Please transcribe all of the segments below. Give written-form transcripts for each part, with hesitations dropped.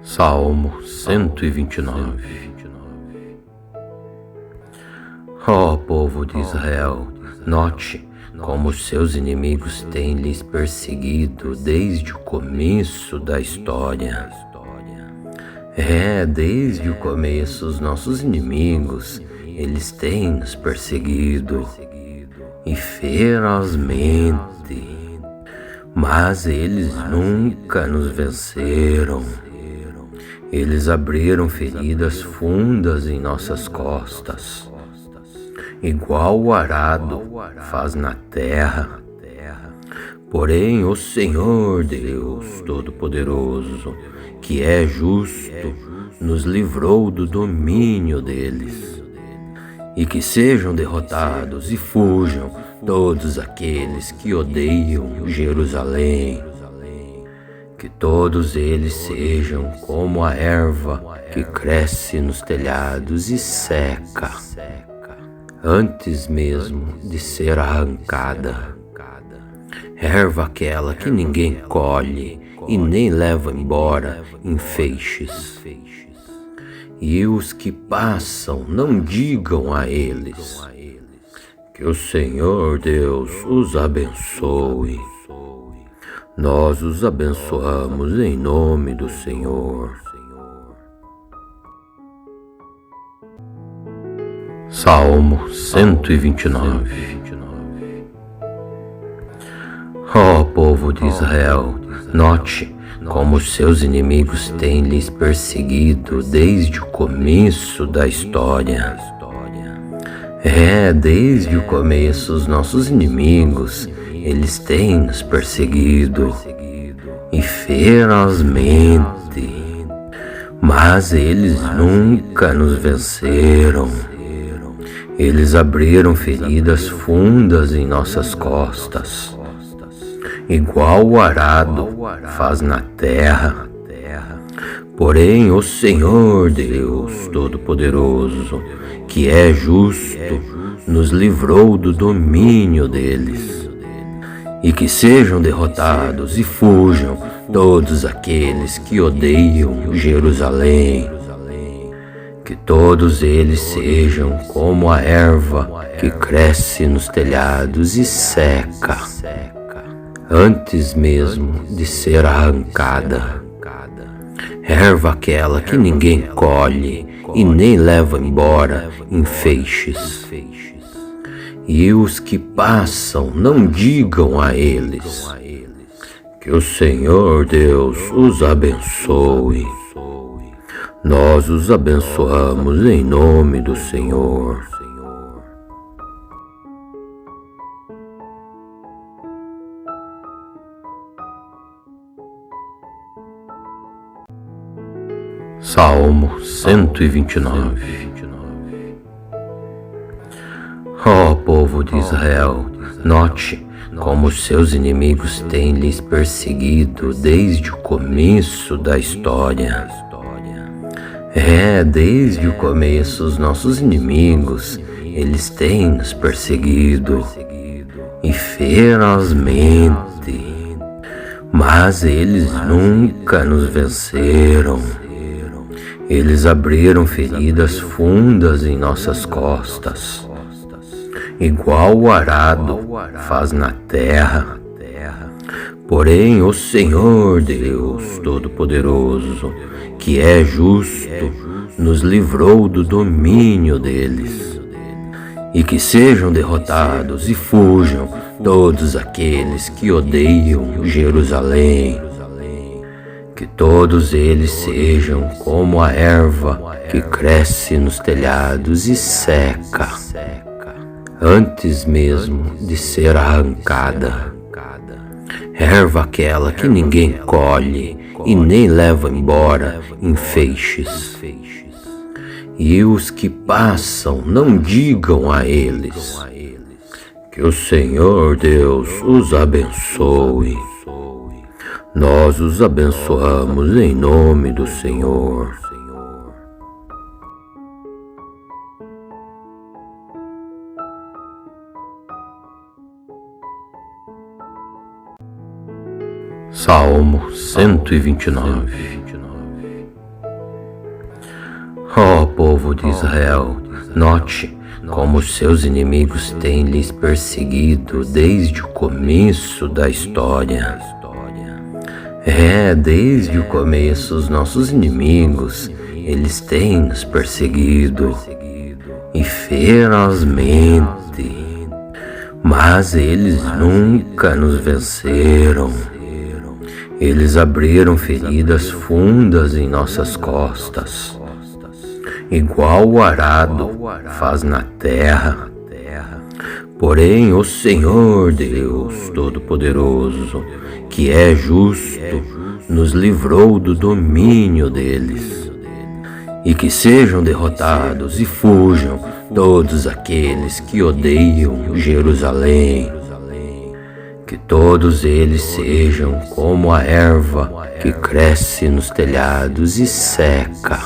Salmo 129. Ó povo de Israel, note como os seus inimigos têm lhes perseguido desde o começo da história. Desde o começo os nossos inimigos, eles têm nos perseguido, e ferozmente, mas eles nunca nos venceram. Eles abriram feridas fundas em nossas costas, igual o arado faz na terra. Porém, o Senhor Deus Todo-Poderoso, que é justo, nos livrou do domínio deles. E que sejam derrotados e fujam todos aqueles que odeiam Jerusalém. Que todos eles sejam como a erva que cresce nos telhados e seca, antes mesmo de ser arrancada. Erva aquela que ninguém colhe e nem leva embora em feixes. E os que passam não digam a eles: que o Senhor Deus os abençoe. Nós os abençoamos em nome do Senhor. Salmo 129. Ó povo de Israel, note como os seus inimigos têm lhes perseguido desde o começo da história. Desde o começo os nossos inimigos, eles têm nos perseguido, e ferozmente, mas eles nunca nos venceram. Eles abriram feridas fundas em nossas costas, igual o arado faz na terra. Porém, o Senhor Deus Todo-Poderoso, que é justo, nos livrou do domínio deles. E que sejam derrotados e fujam todos aqueles que odeiam Jerusalém. Que todos eles sejam como a erva que cresce nos telhados e seca, antes mesmo de ser arrancada. Erva aquela que ninguém colhe e nem leva embora em feixes. E os que passam não digam a eles: que o Senhor Deus os abençoe. Nós os abençoamos em nome do Senhor. Salmo 129. Ó povo de Israel, note como os seus inimigos têm lhes perseguido desde o começo da história. Desde o começo os nossos inimigos, eles têm nos perseguido, e ferozmente, mas eles nunca nos venceram. Eles abriram feridas fundas em nossas costas, igual o arado faz na terra. Porém, o Senhor Deus Todo-Poderoso, que é justo, nos livrou do domínio deles. E que sejam derrotados e fujam todos aqueles que odeiam Jerusalém. Que todos eles sejam como a erva que cresce nos telhados e seca, antes mesmo de ser arrancada. Erva aquela que ninguém colhe e nem leva embora em feixes. E os que passam não digam a eles: que o Senhor Deus os abençoe. Nós os abençoamos em nome do Senhor. Salmo 129. povo de Israel, note como seus inimigos têm lhes perseguido desde o começo da história. Desde o começo os nossos inimigos, eles têm nos perseguido e ferozmente, mas eles nunca nos venceram. Eles abriram feridas fundas em nossas costas, igual o arado faz na terra. Porém, o Senhor Deus Todo-Poderoso, que é justo, nos livrou do domínio deles. E que sejam derrotados e fujam todos aqueles que odeiam Jerusalém. Que todos eles sejam como a erva que cresce nos telhados e seca,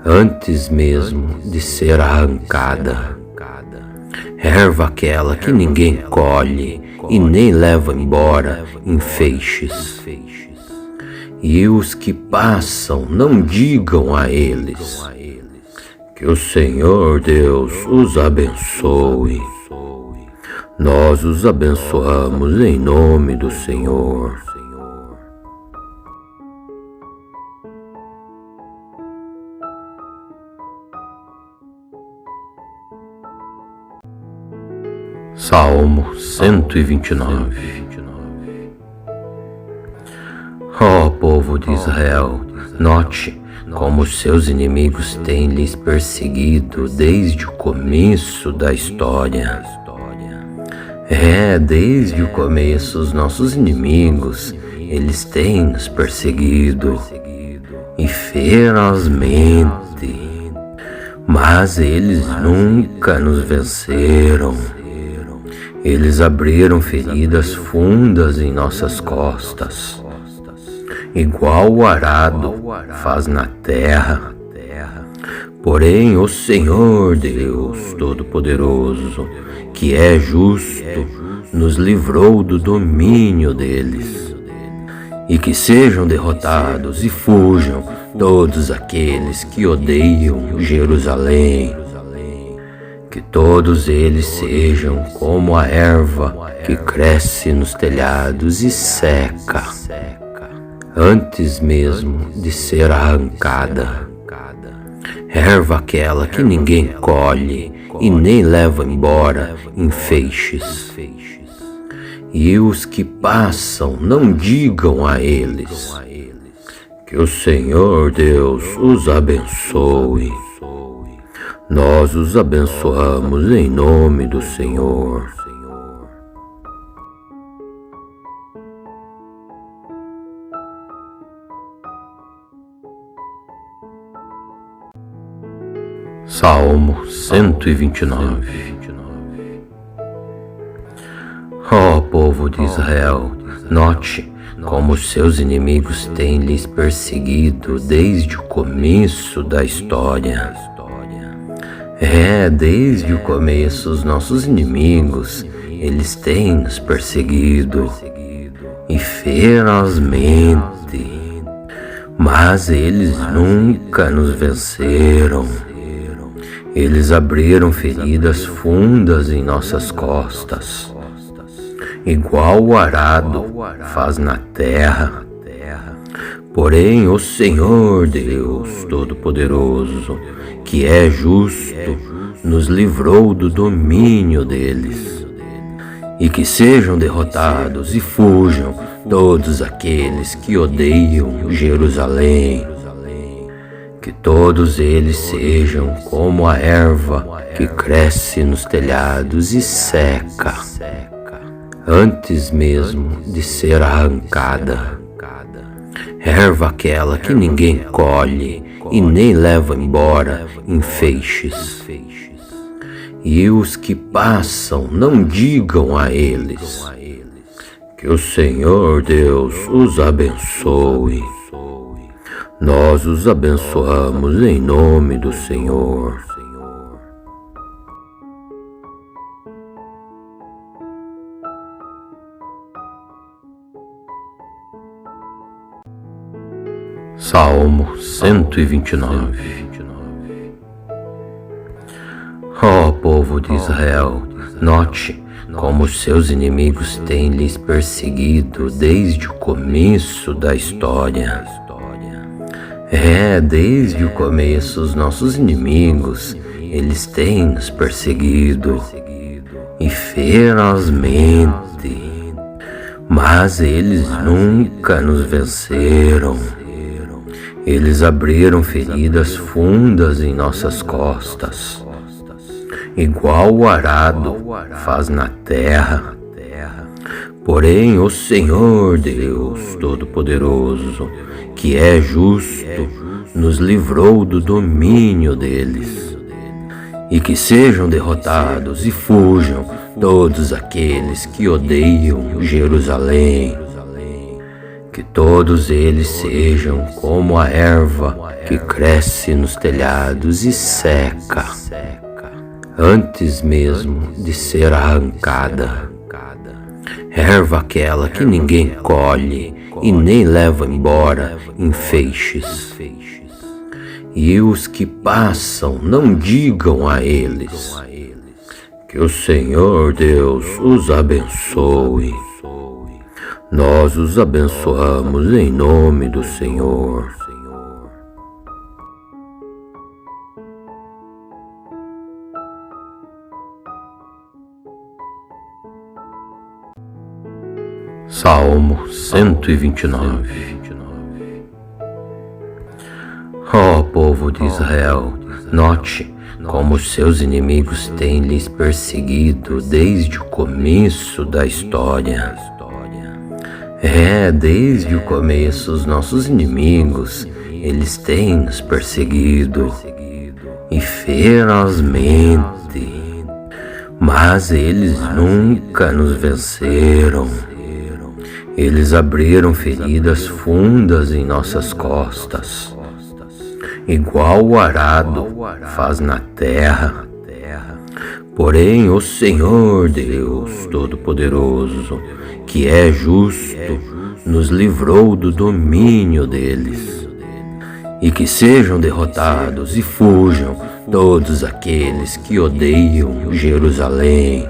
antes mesmo de ser arrancada. Erva aquela que ninguém colhe e nem leva embora em feixes. E os que passam não digam a eles: que o Senhor Deus os abençoe. Nós os abençoamos em nome do Senhor. Salmo 129. Ó povo de Israel, note como seus inimigos têm lhes perseguido desde o começo da história. Desde o começo os nossos inimigos, eles têm nos perseguido e ferozmente, mas eles nunca nos venceram. Eles abriram feridas fundas em nossas costas, igual o arado faz na terra. Porém, o Senhor Deus Todo-Poderoso, que é justo, nos livrou do domínio deles. E que sejam derrotados e fujam todos aqueles que odeiam Jerusalém. Que todos eles sejam como a erva que cresce nos telhados e seca, antes mesmo de ser arrancada. Erva aquela que ninguém colhe e nem leva embora em feixes. E os que passam não digam a eles: que o Senhor Deus os abençoe. Nós os abençoamos em nome do Senhor. Salmo 129. Ó povo de Israel, note como seus inimigos têm lhes perseguido desde o começo da história. Desde o começo os nossos inimigos, eles têm nos perseguido e ferozmente, mas eles nunca nos venceram. Eles abriram feridas fundas em nossas costas, igual o arado faz na terra. Porém, o Senhor Deus Todo-Poderoso, que é justo, nos livrou do domínio deles. E que sejam derrotados e fujam todos aqueles que odeiam Jerusalém. Que todos eles sejam como a erva que cresce nos telhados e seca, antes mesmo de ser arrancada. Erva aquela que ninguém colhe e nem leva embora em feixes. E os que passam não digam a eles: que o Senhor Deus os abençoe. Nós os abençoamos em nome do Senhor. Salmo 129. povo de Israel, note como seus inimigos têm lhes perseguido desde o começo da história. Desde o começo os nossos inimigos, eles têm nos perseguido e ferozmente, mas eles nunca nos venceram. Eles abriram feridas fundas em nossas costas, igual o arado faz na terra. Porém, o Senhor Deus Todo-Poderoso, que é justo, nos livrou do domínio deles. E que sejam derrotados e fujam todos aqueles que odeiam Jerusalém. Que todos eles sejam como a erva que cresce nos telhados e seca, antes mesmo de ser arrancada. Erva aquela que ninguém colhe e nem leva embora em feixes. E os que passam não digam a eles: que o Senhor Deus os abençoe. Nós os abençoamos em nome do Senhor. Salmo 129. Ó povo de Israel, note como seus inimigos têm lhes perseguido desde o começo da história. Desde o começo os nossos inimigos, eles têm nos perseguido e ferozmente, mas eles nunca nos venceram. Eles abriram feridas fundas em nossas costas, igual o arado faz na terra. Porém, o Senhor Deus Todo-Poderoso, que é justo, nos livrou do domínio deles. E que sejam derrotados e fujam todos aqueles que odeiam Jerusalém.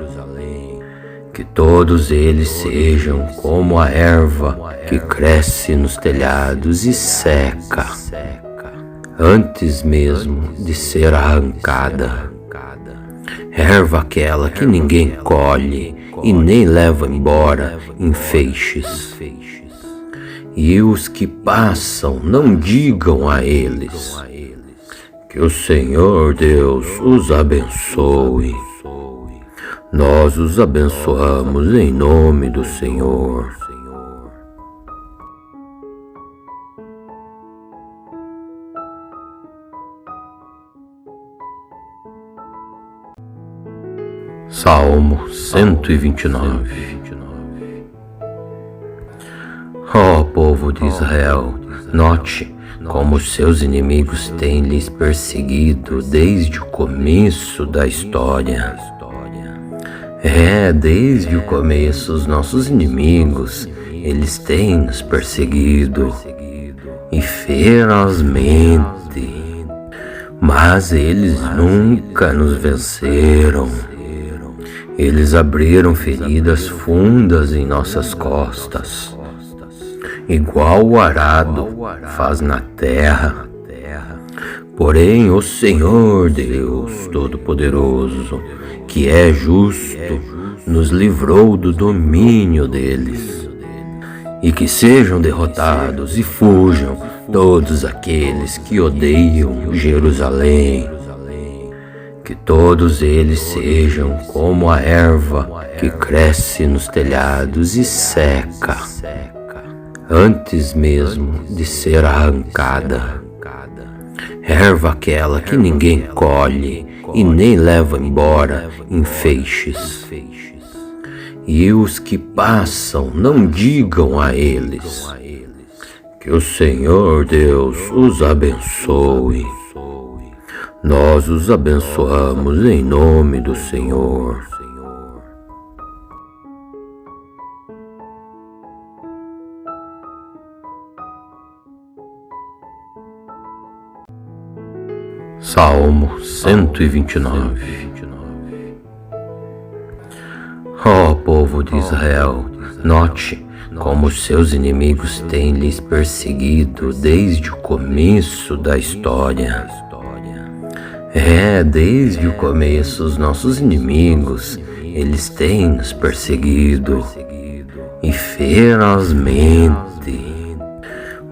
Que todos eles sejam como a erva que cresce nos telhados e seca, antes mesmo de ser arrancada. Erva aquela que ninguém colhe e nem leva embora em feixes. E os que passam não digam a eles: que o Senhor Deus os abençoe. Nós os abençoamos em nome do Senhor. Salmo 129. Ó povo de Israel, note como seus inimigos têm lhes perseguido desde o começo da história. Desde o começo os nossos inimigos, eles têm nos perseguido e ferozmente, mas eles nunca nos venceram. Eles abriram feridas fundas em nossas costas, igual o arado faz na terra. Porém, o Senhor Deus Todo-Poderoso, que é justo, nos livrou do domínio deles. E que sejam derrotados e fujam todos aqueles que odeiam Jerusalém. Que todos eles sejam como a erva que cresce nos telhados e seca, antes mesmo de ser arrancada. Erva aquela que ninguém colhe e nem leva embora em feixes. E os que passam não digam a eles: que o Senhor Deus os abençoe. Nós os abençoamos em nome do Senhor. Salmo 129. povo de Israel, note como seus inimigos têm lhes perseguido desde o começo da história. Desde o começo os nossos inimigos, eles têm nos perseguido e ferozmente,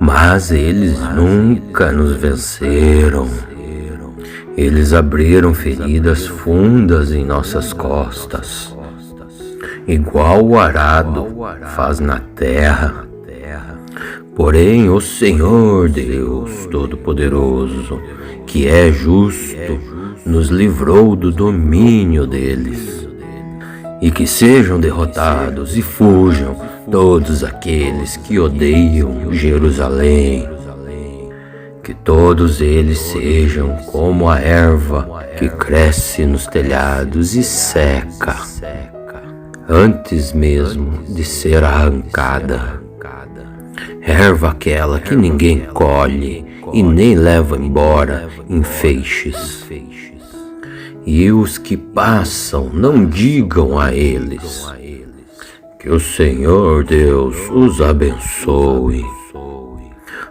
mas eles nunca nos venceram. Eles abriram feridas fundas em nossas costas, igual o arado faz na terra. Porém, o Senhor Deus Todo-Poderoso, que é justo, nos livrou do domínio deles. E que sejam derrotados e fujam todos aqueles que odeiam Jerusalém. Que todos eles sejam como a erva que cresce nos telhados e seca, antes mesmo de ser arrancada. Erva aquela que ninguém colhe e nem leva embora em feixes. E os que passam não digam a eles: que o Senhor Deus os abençoe.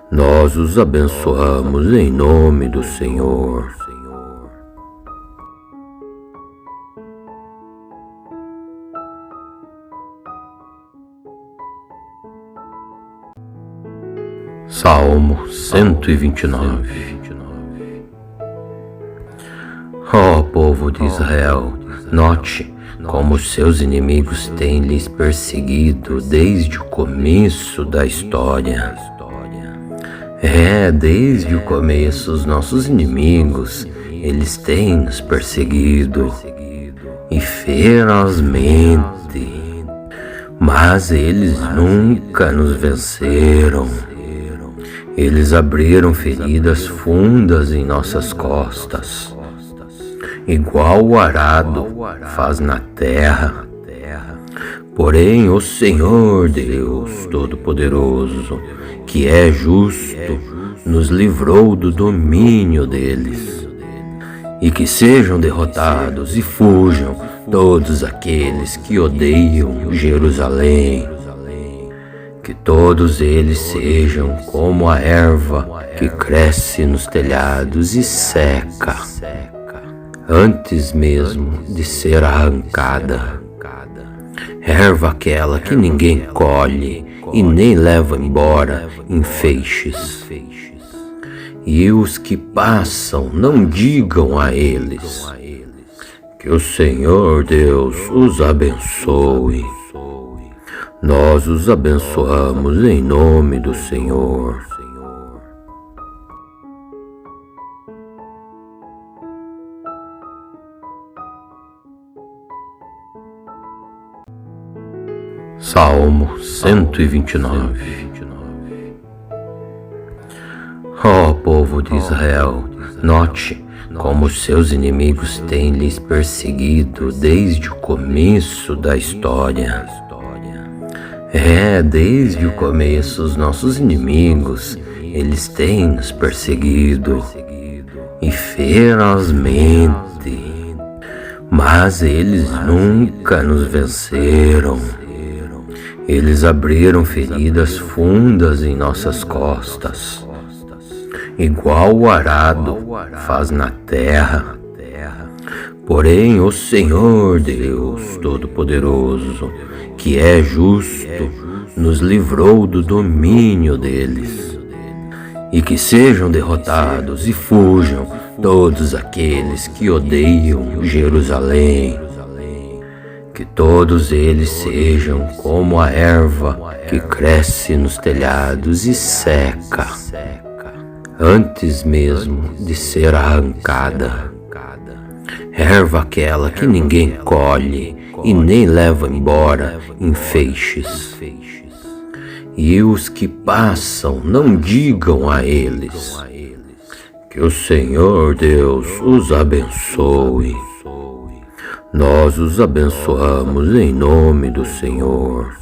Nós os abençoamos em nome do Senhor. Salmo 129. Ó povo de Israel, note como seus inimigos têm lhes perseguido desde o começo da história. Desde o começo os nossos inimigos, eles têm nos perseguido e ferozmente, mas eles nunca nos venceram. Eles abriram feridas fundas em nossas costas, igual o arado faz na terra. Porém, o Senhor Deus Todo-Poderoso, que é justo, nos livrou do domínio deles. E que sejam derrotados e fujam todos aqueles que odeiam Jerusalém. Que todos eles sejam como a erva que cresce nos telhados e seca, antes mesmo de ser arrancada. Erva aquela que ninguém colhe e nem leva embora em feixes. E os que passam não digam a eles: que o Senhor Deus os abençoe. Nós os abençoamos em nome do Senhor. Salmo 129. Ó povo de Israel, note como seus inimigos têm lhes perseguido desde o começo da história. Desde o começo os nossos inimigos, eles têm nos perseguido e ferozmente, mas eles nunca nos venceram. Eles abriram feridas fundas em nossas costas, igual o arado faz na terra. Porém, o Senhor Deus Todo-Poderoso, que é justo, nos livrou do domínio deles. E que sejam derrotados e fujam todos aqueles que odeiam Jerusalém. Que todos eles sejam como a erva que cresce nos telhados e seca, antes mesmo de ser arrancada. Erva aquela que ninguém colhe e nem leva embora em feixes. E os que passam não digam a eles: que o Senhor Deus os abençoe. Nós os abençoamos em nome do Senhor.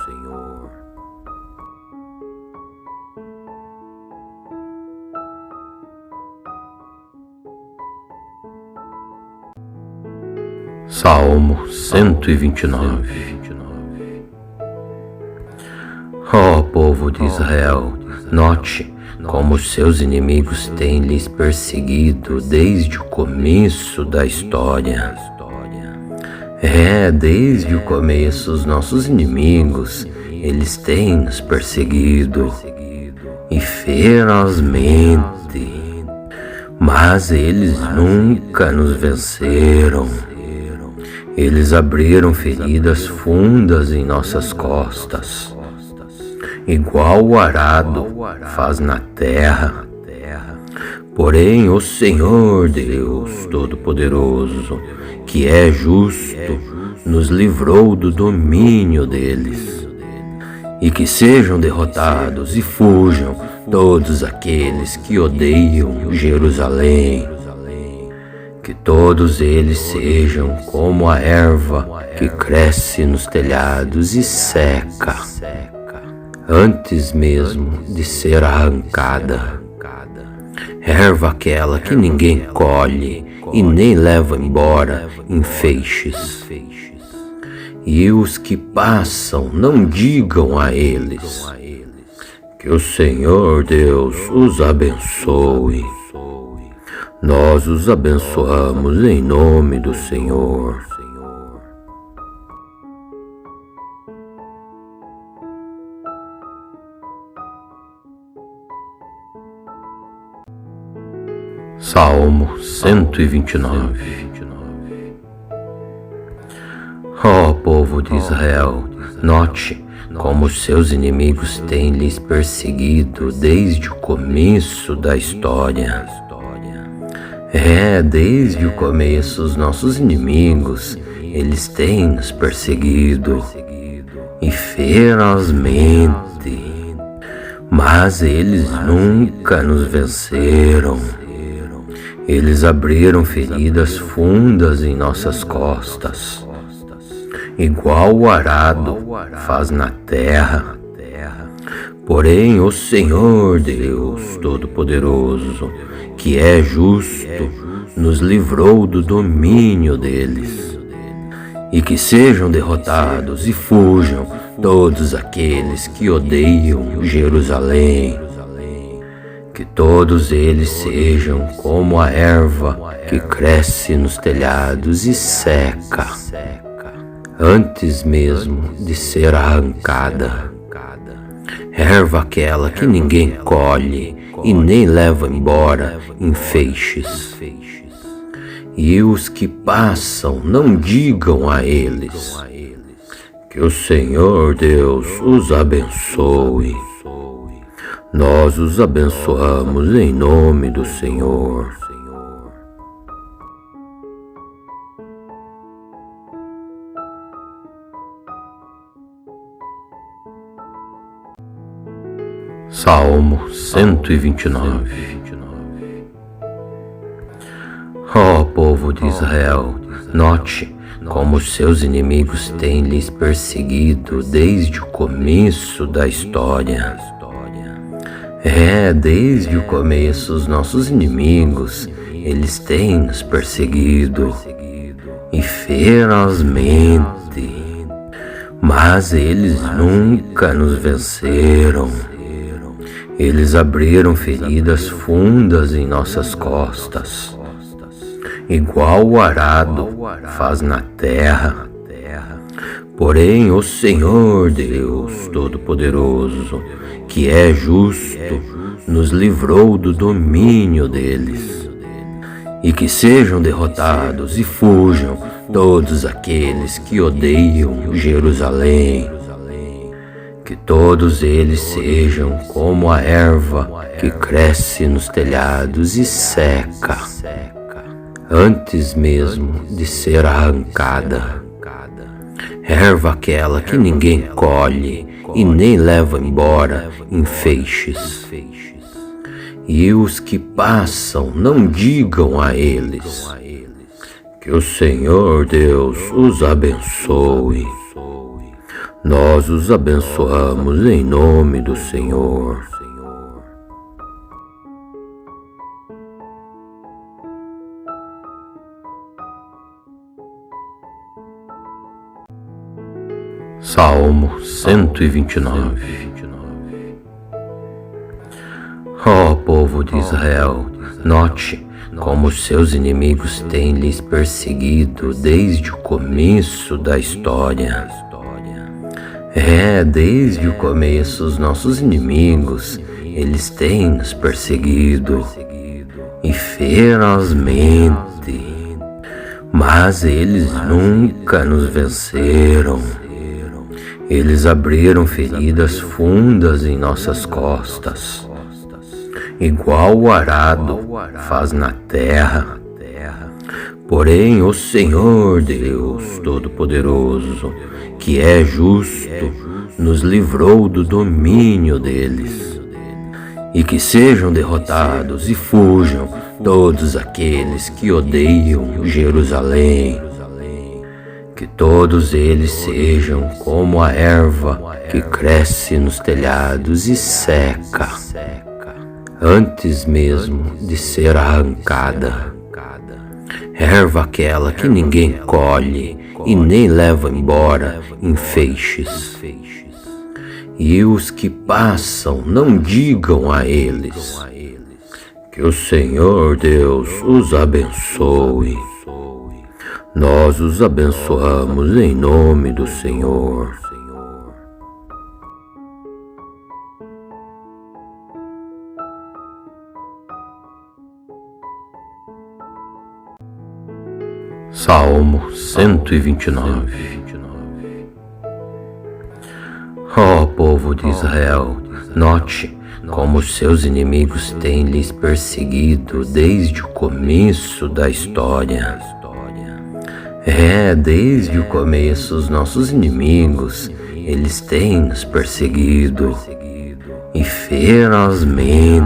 Salmo 129. povo de Israel, note como seus inimigos têm lhes perseguido desde o começo da história. Desde o começo os nossos inimigos, eles têm nos perseguido e ferozmente, mas eles nunca nos venceram. Eles abriram feridas fundas em nossas costas, igual o arado faz na terra. Porém, o Senhor Deus Todo-Poderoso, que é justo, nos livrou do domínio deles. E que sejam derrotados e fujam todos aqueles que odeiam Jerusalém. Que todos eles sejam como a erva que cresce nos telhados e seca, antes mesmo de ser arrancada. Erva aquela que ninguém colhe e nem leva embora em feixes. E os que passam, não digam a eles: que o Senhor Deus os abençoe. Nós os abençoamos em nome do Senhor. Salmo 129. Ó povo de Israel, note como seus inimigos têm lhes perseguido desde o começo da história. Desde o começo os nossos inimigos, eles têm nos perseguido e ferozmente, mas eles nunca nos venceram. Eles abriram feridas fundas em nossas costas, igual o arado faz na terra. Porém, o Senhor Deus Todo-Poderoso, que é justo, nos livrou do domínio deles. E que sejam derrotados e fujam todos aqueles que odeiam Jerusalém. Que todos eles sejam como a erva que cresce nos telhados e seca, antes mesmo de ser arrancada. Erva aquela que ninguém colhe e nem leva embora em feixes. E os que passam, não digam a eles: que o Senhor Deus os abençoe. Nós os abençoamos em nome do Senhor. Salmo 129. Ó povo de Israel, note como seus inimigos têm lhes perseguido desde o começo da história. Desde o começo os nossos inimigos, eles têm nos perseguido e ferozmente, mas eles nunca nos venceram. Eles abriram feridas fundas em nossas costas, igual o arado faz na terra. Porém, o Senhor Deus Todo-Poderoso, que é justo, nos livrou do domínio deles. E que sejam derrotados e fujam todos aqueles que odeiam Jerusalém. Que todos eles sejam como a erva que cresce nos telhados e seca, antes mesmo de ser arrancada. Erva aquela que ninguém colhe e nem leva embora em feixes. E os que passam, não digam a eles: que o Senhor Deus os abençoe. Nós os abençoamos em nome do Senhor. Salmo 129. povo de Israel, note como seus inimigos têm lhes perseguido desde o começo da história. Desde o começo os nossos inimigos, eles têm nos perseguido e ferozmente, mas eles nunca nos venceram. Eles abriram feridas fundas em nossas costas, igual o arado faz na terra. Porém, o Senhor Deus Todo-Poderoso, que é justo, nos livrou do domínio deles. E que sejam derrotados e fujam todos aqueles que odeiam Jerusalém. Que todos eles sejam como a erva que cresce nos telhados e seca, antes mesmo de ser arrancada. Erva aquela que ninguém colhe e nem leva embora em feixes. E os que passam, não digam a eles: que o Senhor Deus os abençoe. Nós os abençoamos em nome do Senhor. Salmo 129. Ó povo de Israel, note como seus inimigos têm lhes perseguido desde o começo da história. Desde o começo os nossos inimigos, eles têm nos perseguido e ferozmente,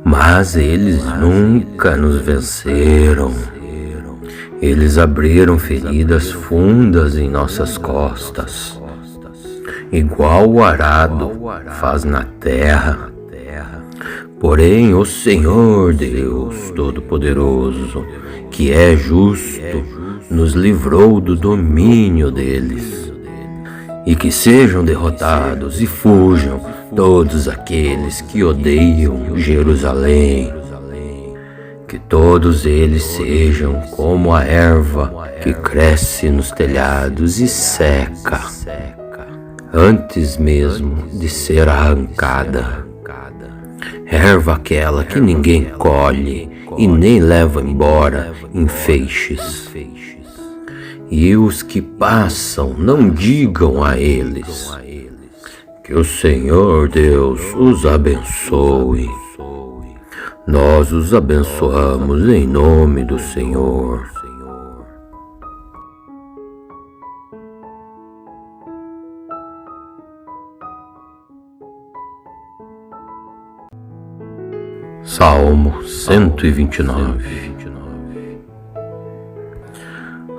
mas eles nunca nos venceram. Eles abriram feridas fundas em nossas costas, igual o arado faz na terra. Porém, o Senhor Deus Todo-Poderoso, que é justo, nos livrou do domínio deles. E que sejam derrotados e fujam todos aqueles que odeiam Jerusalém. Que todos eles sejam como a erva que cresce nos telhados e seca, antes mesmo de ser arrancada. Erva aquela que ninguém colhe e nem leva embora em feixes. E os que passam, não digam a eles: que o Senhor Deus os abençoe. Nós os abençoamos em nome do Senhor. Salmo 129.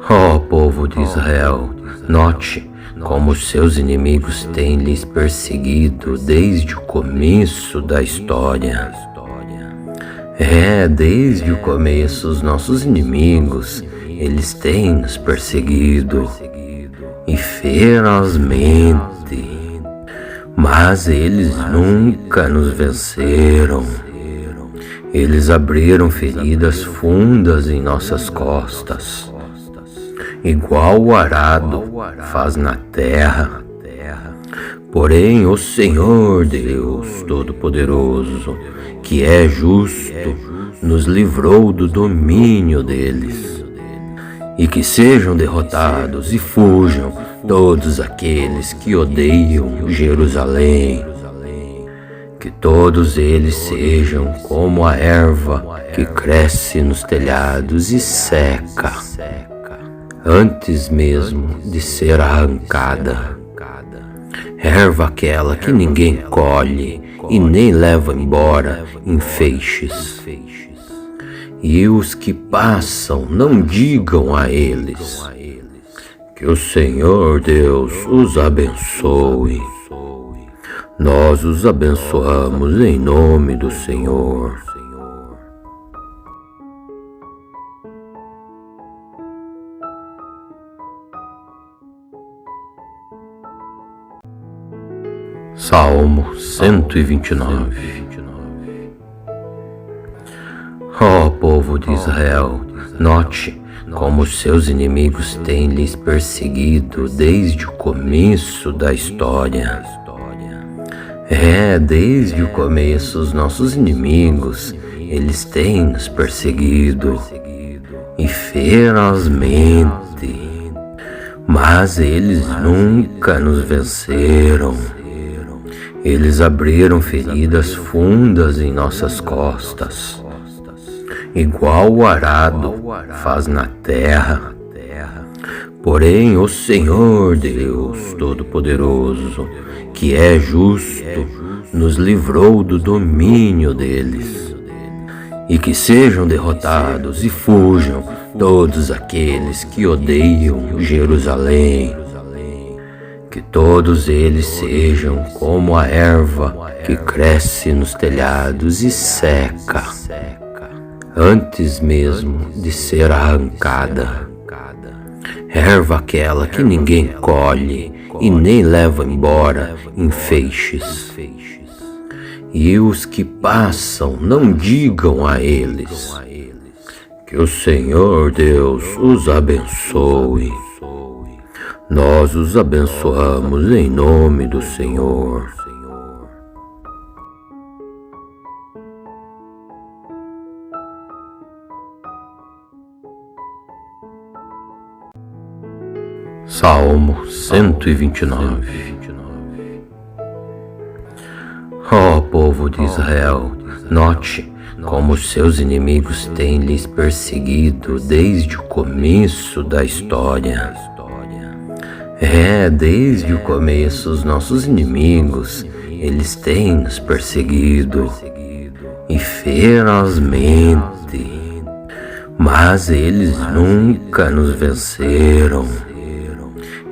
Ó povo de Israel, note como seus inimigos têm lhes perseguido desde o começo da história. Desde o começo os nossos inimigos, eles têm nos perseguido e ferozmente, mas eles nunca nos venceram. Eles abriram feridas fundas em nossas costas, igual o arado faz na terra. Porém, o Senhor Deus Todo-Poderoso, que é justo, nos livrou do domínio deles. E que sejam derrotados e fujam todos aqueles que odeiam Jerusalém. Que todos eles sejam como a erva que cresce nos telhados e seca, antes mesmo de ser arrancada. Erva aquela que ninguém colhe e nem leva embora em feixes. E os que passam, não digam a eles: que o Senhor Deus os abençoe. Nós os abençoamos em nome do Senhor. Salmo 129. Ó povo de Israel, note como seus inimigos têm lhes perseguido desde o começo da história. Desde o começo os nossos inimigos, eles têm nos perseguido e ferozmente, mas eles nunca nos venceram. Eles abriram feridas fundas em nossas costas, igual o arado faz na terra. Porém, o Senhor Deus Todo-Poderoso, que é justo, nos livrou do domínio deles. E que sejam derrotados e fujam todos aqueles que odeiam Jerusalém. Que todos eles sejam como a erva que cresce nos telhados e seca, antes mesmo de ser arrancada. Erva aquela que ninguém colhe e nem leva embora em feixes. E os que passam não digam a eles: que o Senhor Deus os abençoe. Nós os abençoamos em nome do Senhor. Salmo 129. Ó povo de Israel, note como seus inimigos têm lhes perseguido desde o começo da história. Desde o começo os nossos inimigos, eles têm nos perseguido e ferozmente, mas eles nunca nos venceram.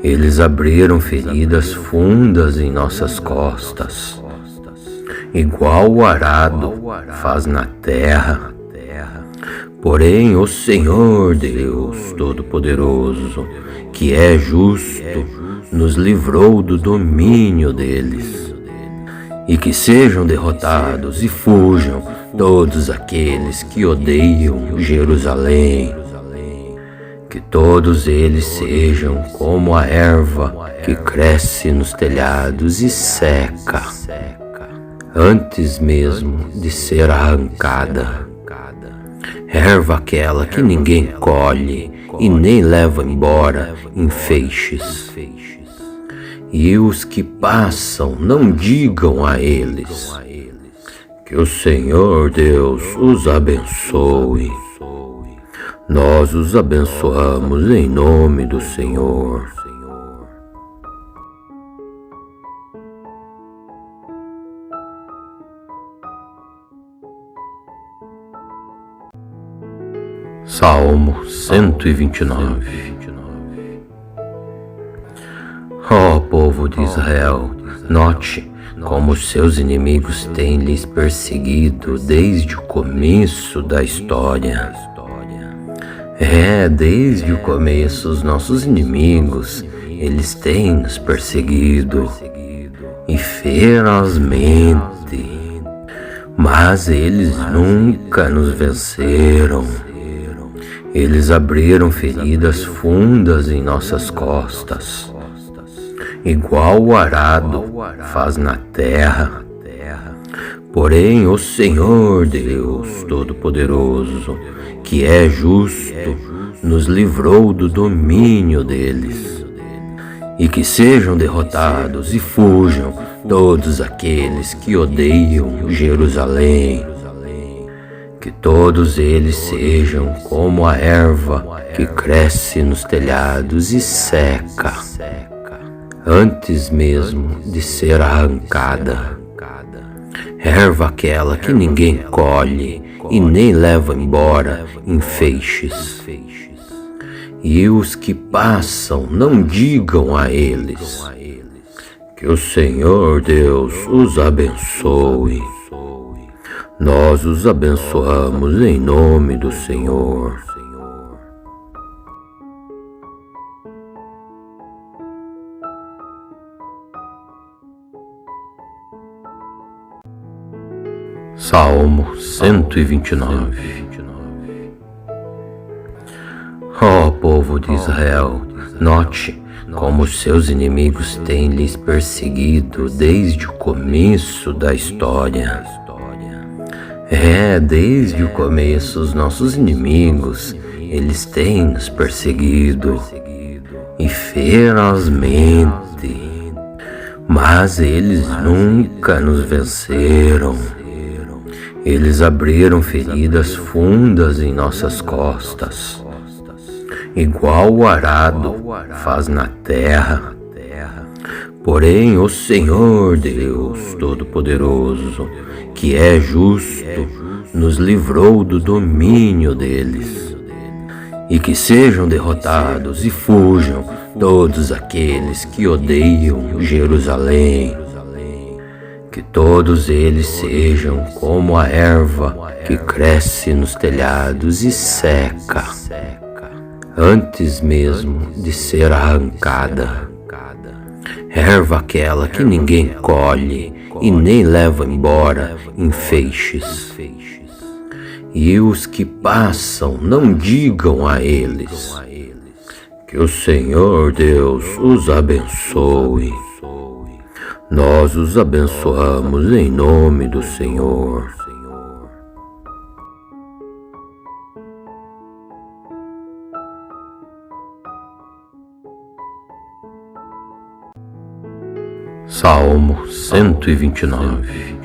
Eles abriram feridas fundas em nossas costas, igual o arado faz na terra. Porém, o Senhor Deus Todo-Poderoso, que é justo, nos livrou do domínio deles. E que sejam derrotados e fujam todos aqueles que odeiam Jerusalém. Que todos eles sejam como a erva que cresce nos telhados e seca, antes mesmo de ser arrancada. Erva aquela que ninguém colhe e nem leva embora em feixes. E os que passam não digam a eles: que o Senhor Deus os abençoe. Nós os abençoamos em nome do Senhor. Salmo 129. Ó povo de Israel, note como seus inimigos têm lhes perseguido desde o começo da história. Desde o começo os nossos inimigos, eles têm nos perseguido e ferozmente, mas eles nunca nos venceram. Eles abriram feridas fundas em nossas costas, igual o arado faz na terra. Porém, o Senhor Deus Todo-Poderoso, que é justo, nos livrou do domínio deles. E que sejam derrotados e fujam todos aqueles que odeiam Jerusalém. Que todos eles sejam como a erva que cresce nos telhados e seca, antes mesmo de ser arrancada. Erva aquela que ninguém colhe e nem leva embora em feixes. E os que passam não digam a eles: que o Senhor Deus os abençoe. Nós os abençoamos em nome do Senhor. Salmo 129. povo de Israel, note como os seus inimigos têm lhes perseguido desde o começo da história. Desde o começo os nossos inimigos, eles têm nos perseguido e ferozmente, mas eles nunca nos venceram. Eles abriram feridas fundas em nossas costas, igual o arado faz na terra. Porém, o Senhor Deus Todo-Poderoso, que é justo, nos livrou do domínio deles. E que sejam derrotados e fujam todos aqueles que odeiam Jerusalém. Que todos eles sejam como a erva que cresce nos telhados e seca, antes mesmo de ser arrancada. Erva aquela que ninguém colhe e nem leva embora em feixes. E os que passam não digam a eles: que o Senhor Deus os abençoe. Nós os abençoamos em nome do Senhor. Salmo 129.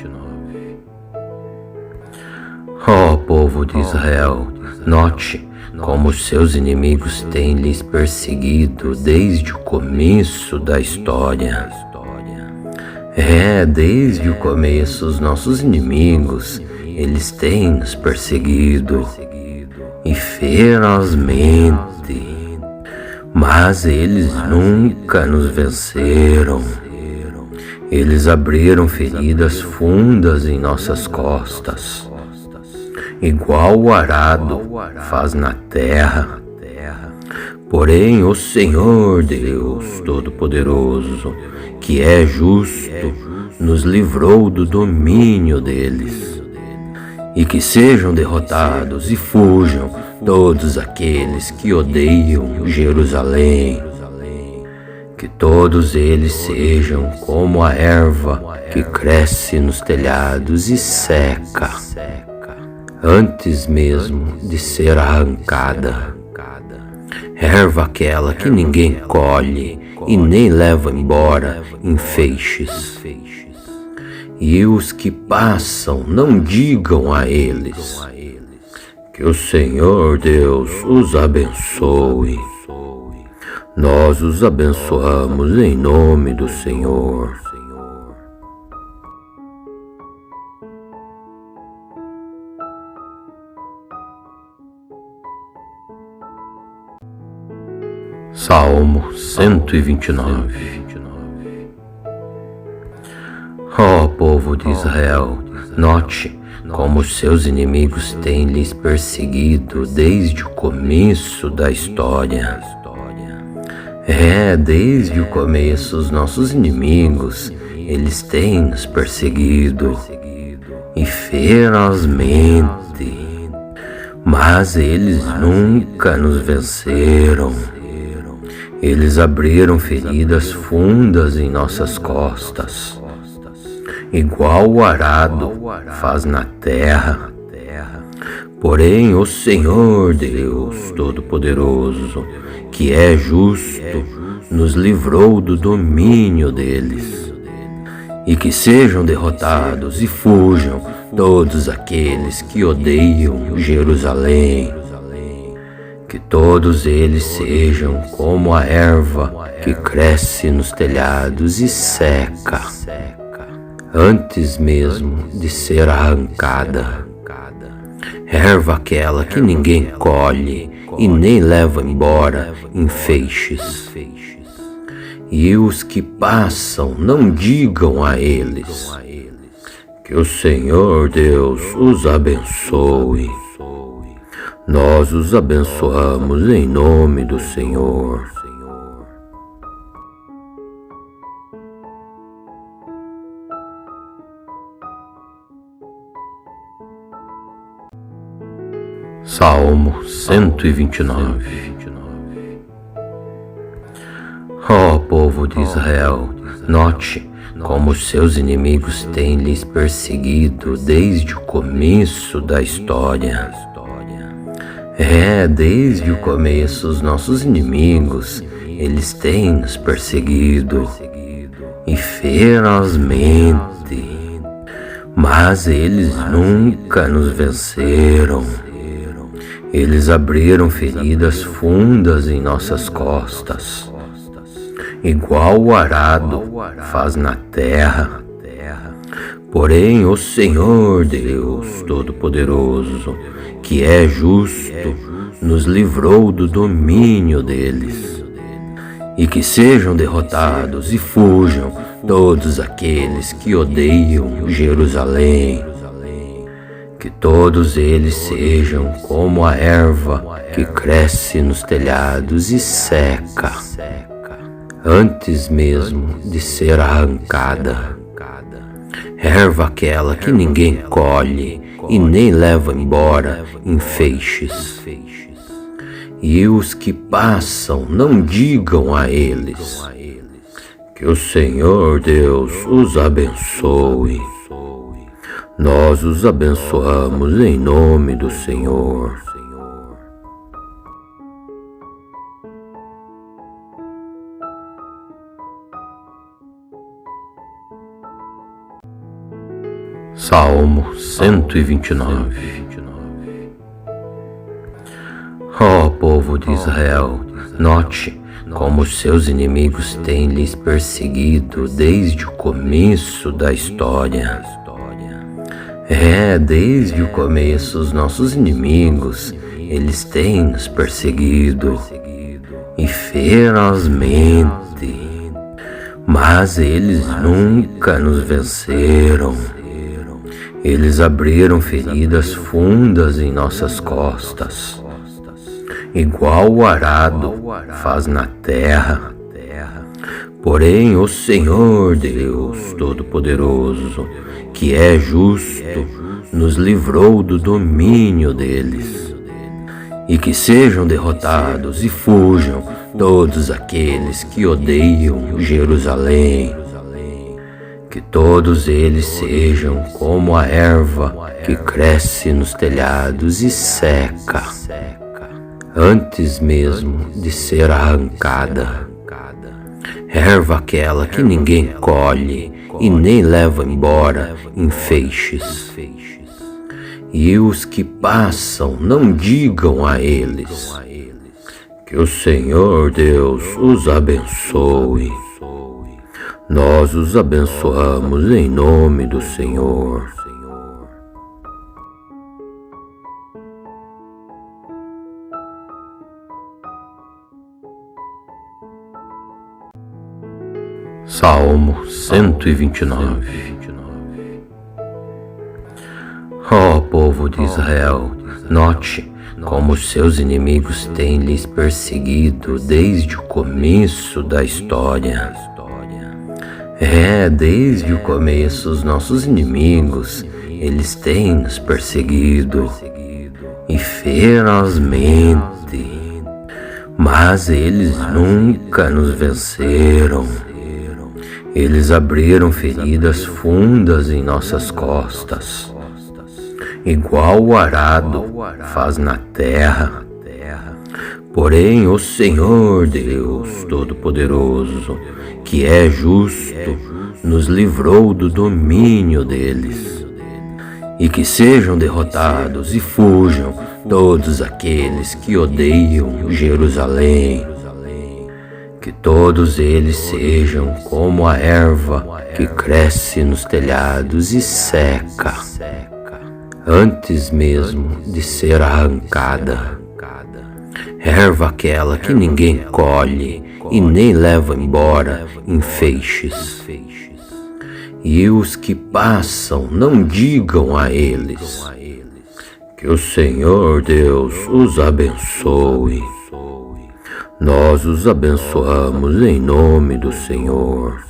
Ó povo de Israel, note como os seus inimigos têm lhes perseguido desde o começo da história. Desde o começo os nossos inimigos, eles têm nos perseguido e ferozmente, mas eles nunca nos venceram. Eles abriram feridas fundas em nossas costas, igual o arado faz na terra. Porém, o Senhor Deus Todo-Poderoso, que é justo, nos livrou do domínio deles. E que sejam derrotados e fujam todos aqueles que odeiam Jerusalém. Que todos eles sejam como a erva que cresce nos telhados e seca, antes mesmo de ser arrancada. Erva aquela que ninguém colhe e nem leva embora em feixes. E os que passam não digam a eles: que o Senhor Deus os abençoe. Nós os abençoamos em nome do Senhor. Salmo 129. Ó povo de Israel, note como os seus inimigos têm lhes perseguido desde o começo da história. Desde o começo os nossos inimigos, eles têm nos perseguido e ferozmente, mas eles nunca nos venceram. Eles abriram feridas fundas em nossas costas, igual o arado faz na terra. Porém, o Senhor Deus Todo-Poderoso, que é justo, nos livrou do domínio deles. E que sejam derrotados e fujam todos aqueles que odeiam Jerusalém. Que todos eles sejam como a erva que cresce nos telhados e seca, antes mesmo de ser arrancada. Erva aquela que ninguém colhe e nem leva embora em feixes. E os que passam não digam a eles: que o Senhor Deus os abençoe. Nós os abençoamos em nome do Senhor. Salmo 129. povo de Israel, note como seus inimigos têm lhes perseguido desde o começo da história. Desde o começo os nossos inimigos, eles têm nos perseguido e ferozmente, mas eles nunca nos venceram. Eles abriram feridas fundas em nossas costas, igual o arado faz na terra. Porém, o Senhor Deus Todo-Poderoso, que é justo, nos livrou do domínio deles. E que sejam derrotados e fujam todos aqueles que odeiam Jerusalém. Que todos eles sejam como a erva que cresce nos telhados e seca, antes mesmo de ser arrancada. Erva aquela que ninguém colhe e nem leva embora em feixes. E os que passam não digam a eles: que o Senhor Deus os abençoe. Nós os abençoamos em nome do Senhor. Salmo 129. Ó povo de Israel, note como seus inimigos têm lhes perseguido desde o começo da história. Desde o começo os nossos inimigos, eles têm nos perseguido e ferozmente, mas eles nunca nos venceram. Eles abriram feridas fundas em nossas costas, igual o arado faz na terra. Porém, o Senhor Deus Todo-Poderoso, que é justo, nos livrou do domínio deles. E que sejam derrotados e fujam todos aqueles que odeiam Jerusalém. Que todos eles sejam como a erva que cresce nos telhados e seca, antes mesmo de ser arrancada. Erva aquela que ninguém colhe e nem leva embora em feixes. E os que passam não digam a eles: que o Senhor Deus os abençoe. Nós os abençoamos em nome do Senhor. Salmo 129. Ó povo de Israel, note como seus inimigos têm lhes perseguido desde o começo da história. Desde o começo os nossos inimigos, eles têm nos perseguido e ferozmente, mas eles nunca nos venceram. Eles abriram feridas fundas em nossas costas, igual o arado faz na terra. Porém, o Senhor Deus Todo-Poderoso, que é justo, nos livrou do domínio deles. E que sejam derrotados e fujam todos aqueles que odeiam Jerusalém. Que todos eles sejam como a erva que cresce nos telhados e seca, antes mesmo de ser arrancada. Erva aquela que ninguém colhe e nem leva embora em feixes. E os que passam não digam a eles: que o Senhor Deus os abençoe. Nós os abençoamos em nome do Senhor.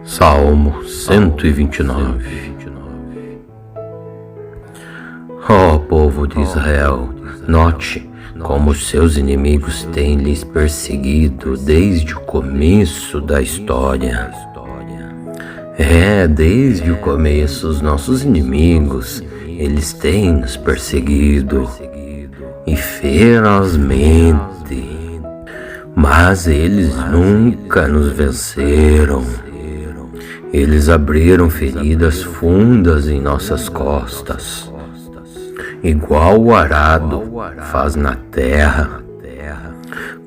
Salmo 129. povo de Israel, note como seus inimigos têm lhes perseguido desde o começo da história. Desde o começo os nossos inimigos, eles têm nos perseguido e ferozmente, mas eles nunca nos venceram. Eles abriram feridas fundas em nossas costas, igual o arado faz na terra.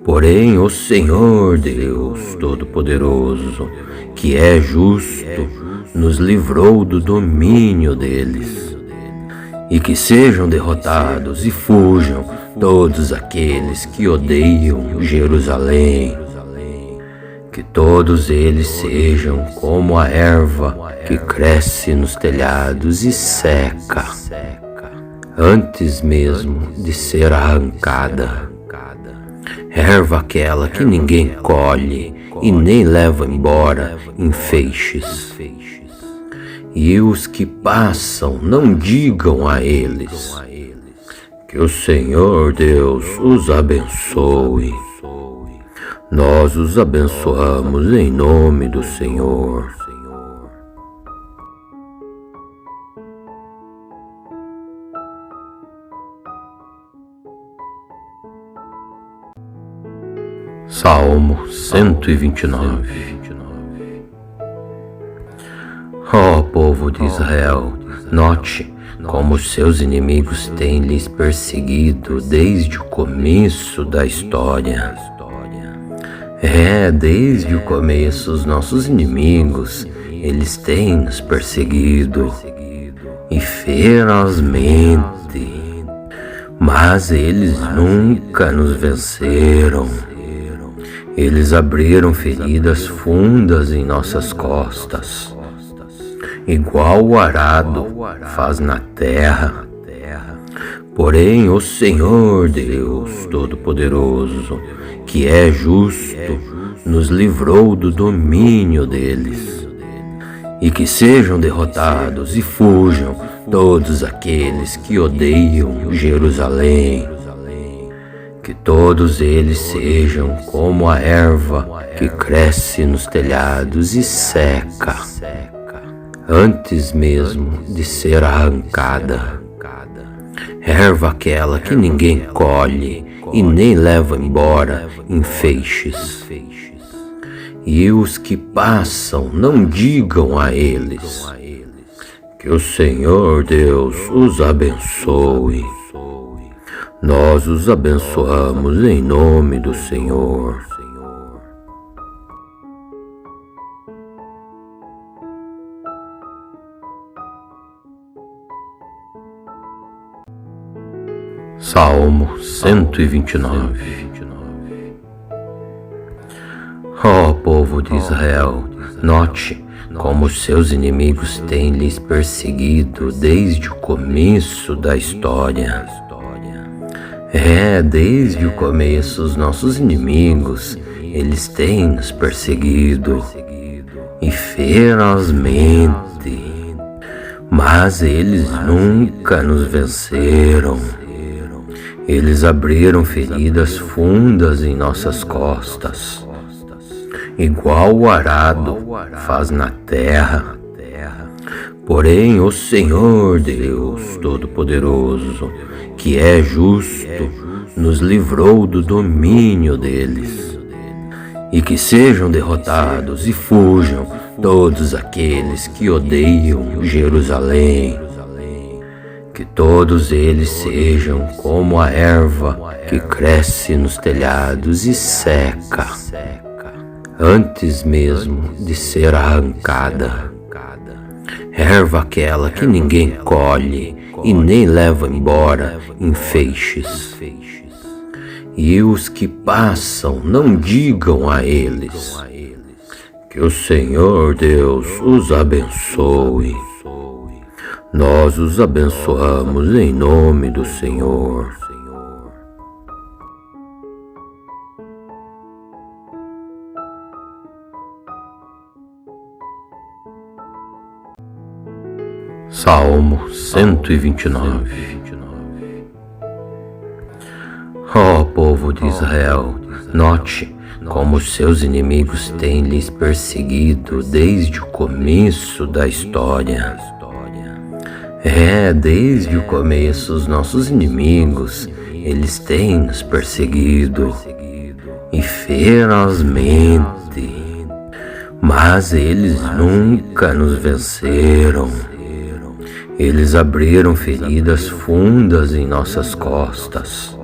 Porém, o Senhor Deus Todo-Poderoso, que é justo, nos livrou do domínio deles. E que sejam derrotados e fujam todos aqueles que odeiam Jerusalém. Que todos eles sejam como a erva que cresce nos telhados e seca, antes mesmo de ser arrancada. Erva aquela que ninguém colhe e nem leva embora em feixes. E os que passam, não digam a eles: que o Senhor Deus os abençoe. Nós os abençoamos em nome do Senhor. Salmo 129. Ó povo de Israel, note como seus inimigos têm lhes perseguido desde o começo da história. Desde o começo os nossos inimigos, eles têm nos perseguido e ferozmente, mas eles nunca nos venceram. Eles abriram feridas fundas em nossas costas, igual o arado faz na terra. Porém, o Senhor Deus Todo-Poderoso, que é justo, nos livrou do domínio deles. E que sejam derrotados e fujam todos aqueles que odeiam Jerusalém. Que todos eles sejam como a erva que cresce nos telhados e seca, antes mesmo de ser arrancada. Erva aquela que ninguém colhe e nem leva embora em feixes. E os que passam, não digam a eles: que o Senhor Deus os abençoe. Nós os abençoamos em nome do Senhor. Salmo 129. Ó povo de Israel, note como seus inimigos têm lhes perseguido desde o começo da história. Desde o começo os nossos inimigos, eles têm nos perseguido e ferozmente, mas eles nunca nos venceram. Eles abriram feridas fundas em nossas costas, igual o arado faz na terra. Porém, o Senhor Deus Todo-Poderoso, que é justo, nos livrou do domínio deles. E que sejam derrotados e fujam todos aqueles que odeiam Jerusalém. Que todos eles sejam como a erva que cresce nos telhados e seca, antes mesmo de ser arrancada. Erva aquela que ninguém colhe e nem leva embora em feixes. E os que passam, não digam a eles: que o Senhor Deus os abençoe. Nós os abençoamos em nome do Senhor. Salmo 129. povo de Israel, note como seus inimigos têm lhes perseguido desde o começo da história. Desde o começo os nossos inimigos, eles têm nos perseguido e ferozmente, mas eles nunca nos venceram. Eles abriram feridas fundas em nossas costas,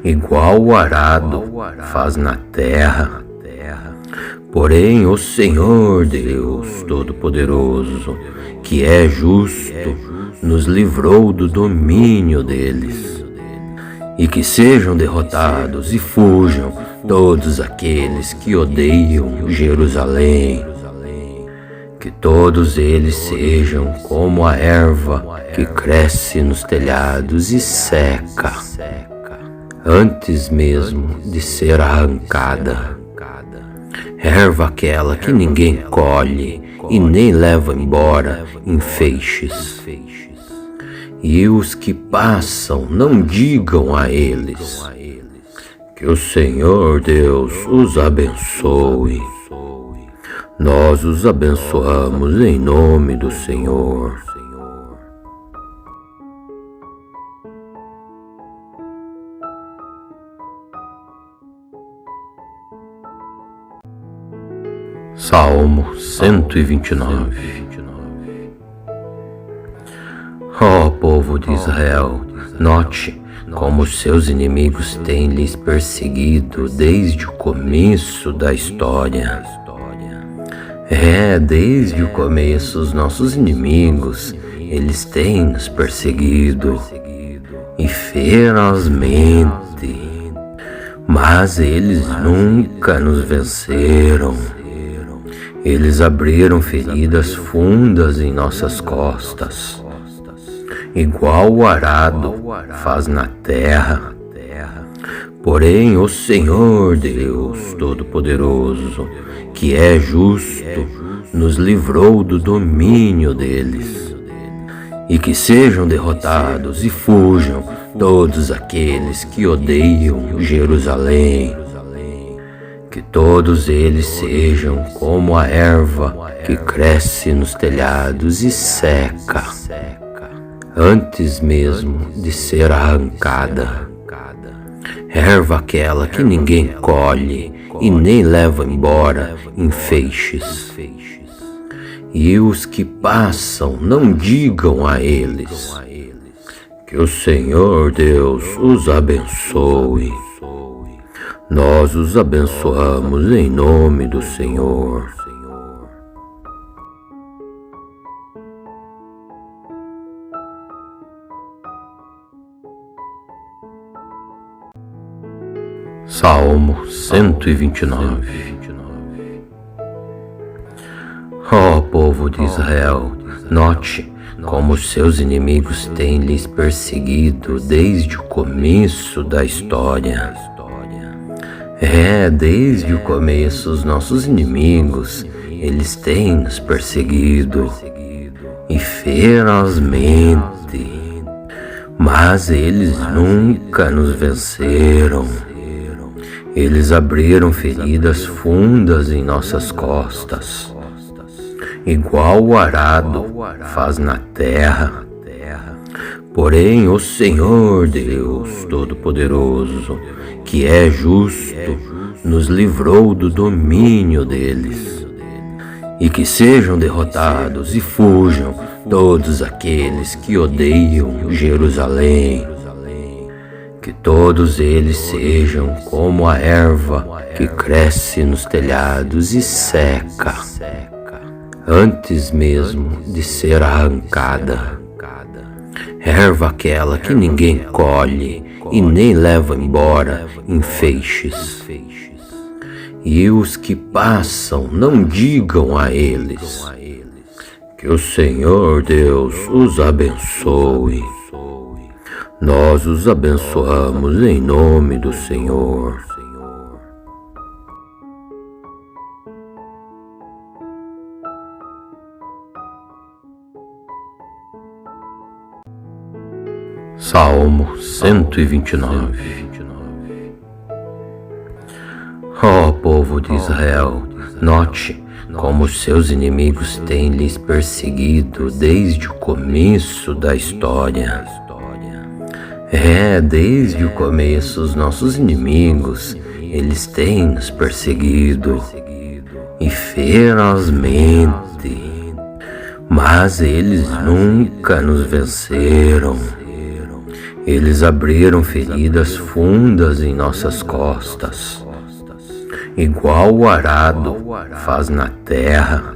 igual o arado faz na terra. Porém, o Senhor Deus Todo-Poderoso, que é justo, nos livrou do domínio deles. E que sejam derrotados e fujam todos aqueles que odeiam Jerusalém. Que todos eles sejam como a erva que cresce nos telhados e seca, antes mesmo de ser arrancada. Erva aquela que ninguém colhe e nem leva embora em feixes. E os que passam não digam a eles: que o Senhor Deus os abençoe. Nós os abençoamos em nome do Senhor. Salmo 129. Ó povo de Israel, note como seus inimigos têm lhes perseguido desde o começo da história. Desde o começo os nossos inimigos, eles têm nos perseguido e ferozmente, mas eles nunca nos venceram. Eles abriram feridas fundas em nossas costas, igual o arado faz na terra. Porém, o Senhor Deus Todo-Poderoso, que é justo, nos livrou do domínio deles. E que sejam derrotados e fujam todos aqueles que odeiam Jerusalém. Que todos eles sejam como a erva que cresce nos telhados e seca, antes mesmo de ser arrancada. Erva aquela que ninguém colhe e nem leva embora em feixes. E os que passam não digam a eles: que o Senhor Deus os abençoe. Nós os abençoamos em nome do Senhor. Salmo 129. Ó povo de Israel, note como seus inimigos têm lhes perseguido desde o começo da história. Desde o começo os nossos inimigos, eles têm nos perseguido e ferozmente, mas eles nunca nos venceram. Eles abriram feridas fundas em nossas costas, igual o arado faz na terra. Porém, o Senhor Deus Todo-Poderoso, que é justo, nos livrou do domínio deles. E que sejam derrotados e fujam todos aqueles que odeiam Jerusalém. Que todos eles sejam como a erva que cresce nos telhados e seca, antes mesmo de ser arrancada. Erva aquela que ninguém colhe e nem leva embora em feixes. E os que passam não digam a eles: que o Senhor Deus os abençoe. Nós os abençoamos em nome do Senhor. Salmo 129. Ó povo de Israel, note como seus inimigos têm lhes perseguido desde o começo da história. Desde o começo os nossos inimigos, eles têm nos perseguido e ferozmente, mas eles nunca nos venceram. Eles abriram feridas fundas em nossas costas, igual o arado faz na terra.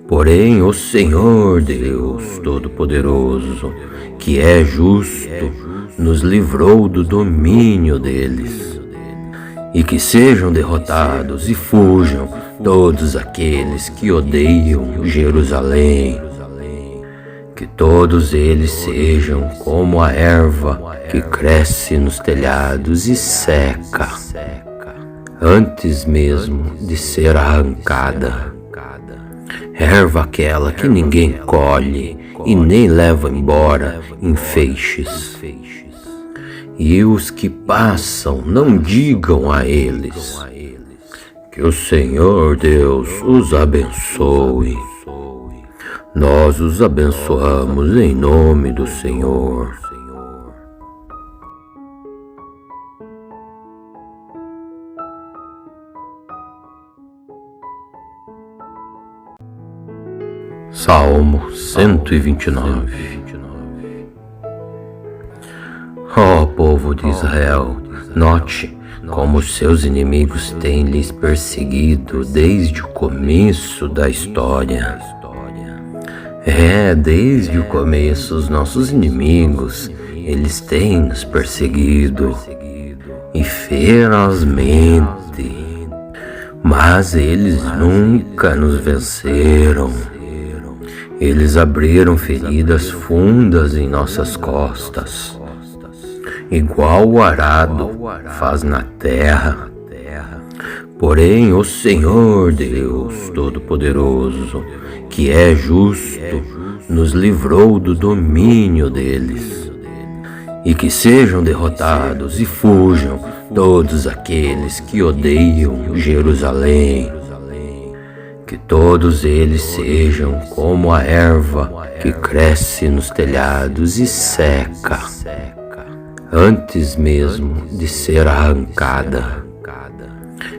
Porém, o Senhor Deus Todo-Poderoso, que é justo, nos livrou do domínio deles. E que sejam derrotados e fujam todos aqueles que odeiam Jerusalém. Que todos eles sejam como a erva que cresce nos telhados e seca, antes mesmo de ser arrancada. Erva aquela que ninguém colhe e nem leva embora em feixes. E os que passam não digam a eles: que o Senhor Deus os abençoe. Nós os abençoamos em nome do Senhor. Salmo 129. Ó povo de Israel, note como seus inimigos têm lhes perseguido desde o começo da história. Desde o começo os nossos inimigos, eles têm nos perseguido e ferozmente, mas eles nunca nos venceram. Eles abriram feridas fundas em nossas costas, igual o arado faz na terra. Porém, o Senhor Deus Todo-Poderoso, que é justo, nos livrou do domínio deles. E que sejam derrotados e fujam todos aqueles que odeiam Jerusalém. Que todos eles sejam como a erva que cresce nos telhados e seca, antes mesmo de ser arrancada.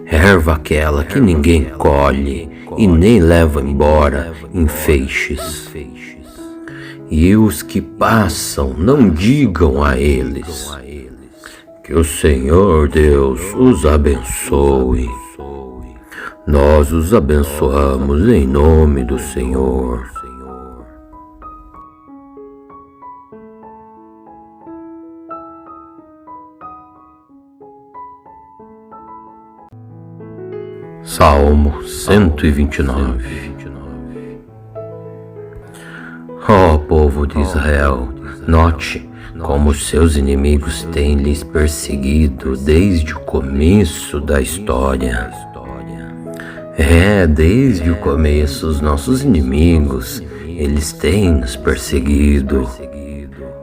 Erva aquela que ninguém colhe e nem leva embora em feixes. E os que passam não digam a eles: que o Senhor Deus os abençoe. Nós os abençoamos em nome do Senhor. Salmo 129. Ó povo de Israel, note como seus inimigos têm lhes perseguido desde o começo da história. Desde o começo os nossos inimigos, eles têm nos perseguido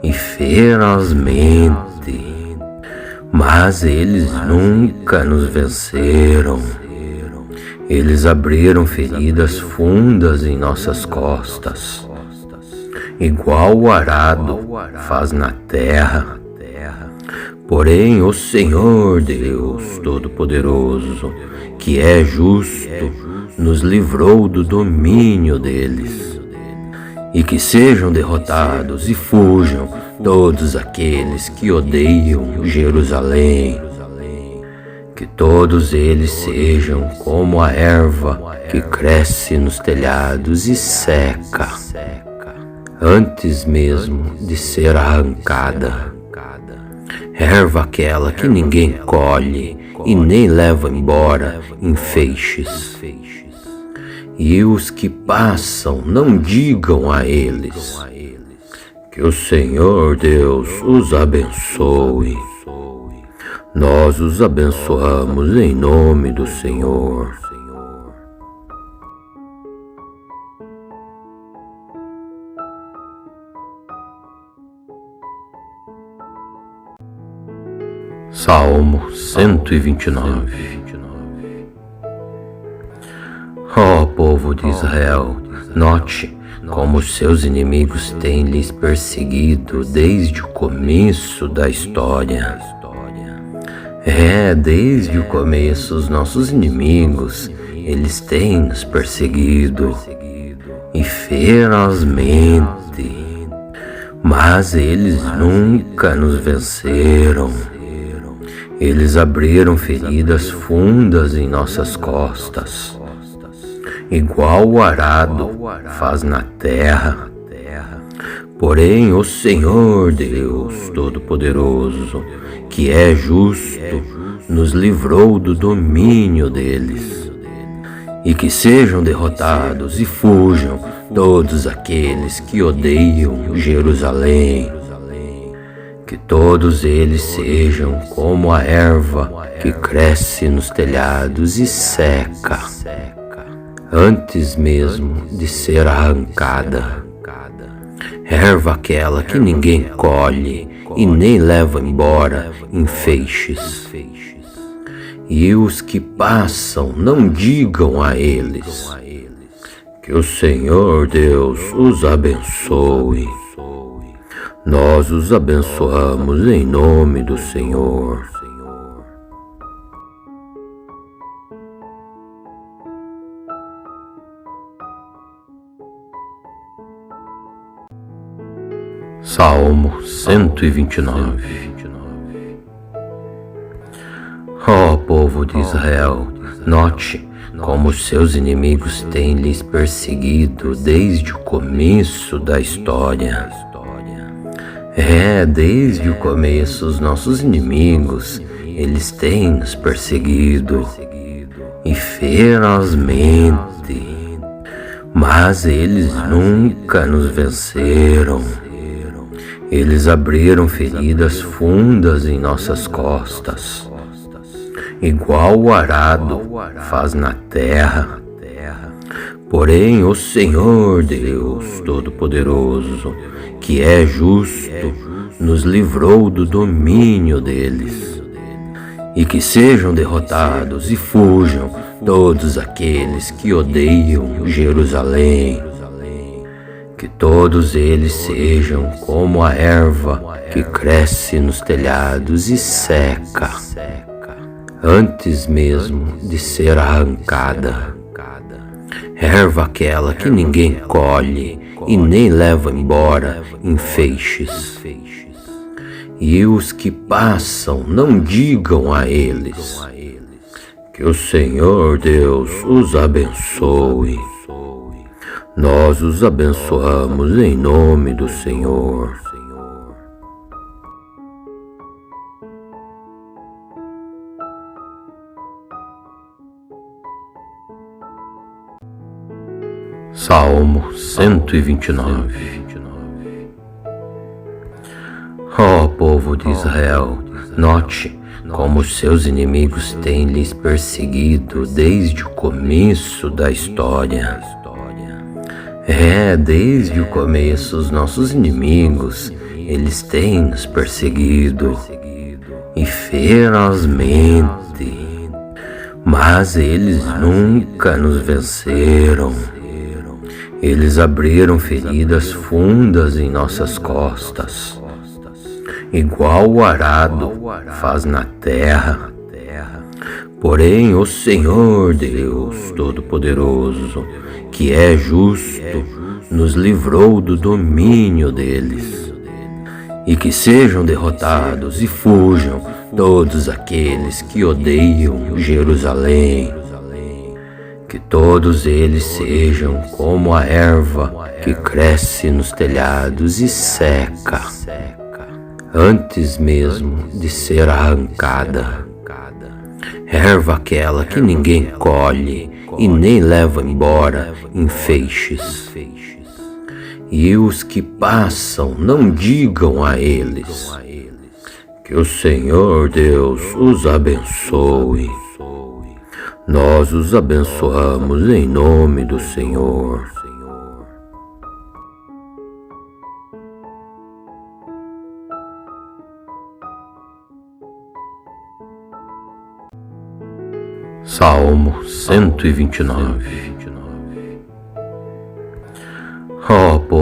e ferozmente, mas eles nunca nos venceram. Eles abriram feridas fundas em nossas costas, igual o arado faz na terra. Porém, o Senhor Deus Todo-Poderoso, que é justo, nos livrou do domínio deles. E que sejam derrotados e fujam todos aqueles que odeiam Jerusalém. Que todos eles sejam como a erva que cresce nos telhados e seca, antes mesmo de ser arrancada. Erva aquela que ninguém colhe e nem leva embora em feixes. E os que passam não digam a eles: que o Senhor Deus os abençoe. Nós os abençoamos em nome do Senhor. Salmo 129. povo de Israel, note como seus inimigos têm lhes perseguido desde o começo da história. Desde o começo os nossos inimigos, eles têm nos perseguido e ferozmente, mas eles nunca nos venceram. Eles abriram feridas fundas em nossas costas, igual o arado faz na terra. Porém, o Senhor Deus Todo-Poderoso, que é justo, nos livrou do domínio deles. E que sejam derrotados e fujam todos aqueles que odeiam Jerusalém. Que todos eles sejam como a erva que cresce nos telhados e seca, antes mesmo de ser arrancada. Erva aquela que ninguém colhe e nem leva embora em feixes. E os que passam não digam a eles: que o Senhor Deus os abençoe. Nós os abençoamos em nome do Senhor. Salmo 129. Ó povo de Israel, note como seus inimigos têm lhes perseguido desde o começo da história. Desde o começo os nossos inimigos, eles têm nos perseguido e ferozmente, mas eles nunca nos venceram. Eles abriram feridas fundas em nossas costas, igual o arado faz na terra. Porém, o Senhor Deus Todo-Poderoso, que é justo, nos livrou do domínio deles. E que sejam derrotados e fujam todos aqueles que odeiam Jerusalém. Que todos eles sejam como a erva que cresce nos telhados e seca, antes mesmo de ser arrancada. Erva aquela que ninguém colhe e nem leva embora em feixes. E os que passam não digam a eles: que o Senhor Deus os abençoe. Nós os abençoamos em nome do Senhor. Salmo 129. Ó povo de Israel, note como seus inimigos têm lhes perseguido desde o começo da história. Desde o começo os nossos inimigos, eles têm nos perseguido e ferozmente, mas eles nunca nos venceram. Eles abriram feridas fundas em nossas costas, igual o arado faz na terra. Porém, o Senhor Deus Todo-Poderoso, que é justo, nos livrou do domínio deles. E que sejam derrotados e fujam todos aqueles que odeiam Jerusalém. Que todos eles sejam como a erva que cresce nos telhados e seca, antes mesmo de ser arrancada. Erva aquela que ninguém colhe e nem leva embora em feixes. E os que passam não digam a eles: que o Senhor Deus os abençoe. Nós os abençoamos em nome do Senhor. Salmo 129.